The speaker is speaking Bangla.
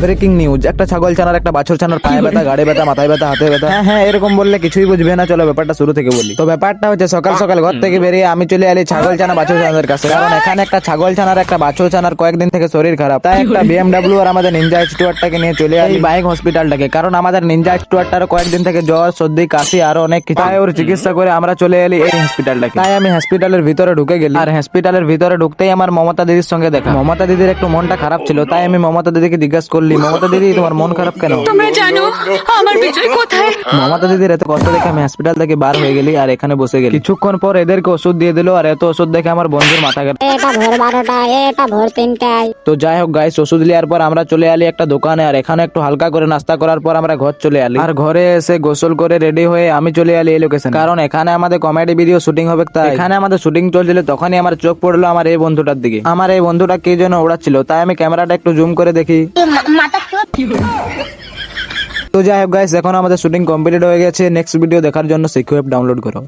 ব্রেকিং নিউজ, একটা ছাগল ছানার একটা বাছুর ছানার পায়ে ব্যথা, গাড়ি ব্যথা, মাথায় ব্যথা, হাতে ব্যথা। হ্যাঁ এরকম বললে কিছুই বুঝবে না, চলো ব্যাপারটা শুরু থেকে বলি। তো ব্যাপারটা হচ্ছে সকাল সকাল ঘর থেকে বেরিয়ে আমি চলে এলি ছাগল ছানা বাছুর ছানাদের কাছে, কারণ এখানে একটা ছাগল ছানার একটা বাছুর ছানার কয়েকদিন থেকে শরীর খারাপ, তাই একটা BMW আর আমাদের নিনজা স্টুয়ারটাকে নিয়ে চলে এলি বাইক হসপিটালটাকে, কারণ আমাদের নিনজা স্টুয়ারটার কয়েকদিন থেকে জ্বর সর্দি কাশি আরো অনেক কিছু, তাই ওর চিকিৎসা করে আমরা চলে এলি এই হসপিটালটাকে। তাই আমি হসপিটালের ভিতরে ঢুকে গেলি, আর হসপিটালের ভিতরে ঢুকতেই আমার মমতা দিদির সঙ্গে দেখা। মমতা দিদির একটু মনটা খারাপ ছিল, তাই আমি মমতা দিদিকে জিজ্ঞাসা করলি, মমতা দিদি তোমার মন খারাপ কেন? তোমরা জানো আমার বিজয় কোথায়? মমতা দিদির এত কষ্ট দেখে আমি হসপিটাল থেকে বার হয়ে গেলি আর এখানে বসে গেলি। কিছুক্ষণ পর এদেরকে ওষুধ দিয়ে দিল, আর এত ওষুধ দেখে আমার বন্ধুর মাথা গেল। এটা ভোর 12টায়, এটা ভোর 3টায়। তো যাই হোক গাইস, ওষুধ লিয়ার পর আমরা চলে এলি একটা দোকানে, আর এখানে একটু হালকা করে নাস্তা করার পর আমরা ঘর চলে এলি। আর ঘরে এসে গোসল করে রেডি হয়ে আমি চলে এলি এই লোকেশন, কারণ এখানে আমাদের কমেডি ভিডিও শুটিং হবে। তাই এখানে আমাদের শুটিং চলছিল, তখনই আমার চোখ পড়লো আমার এই বন্ধুটার দিকে। আমার এই বন্ধুটা কে যেন ওড়াচ্ছিল, তাই আমি ক্যামেরাটা একটু জুম করে দেখি। তো যাই হোক গাইস, এখন আমাদের শুটিং কমপ্লিট হয়ে গেছে। নেক্সট ভিডিও দেখার জন্য সিকিউ অ্যাপ ডাউনলোড করো।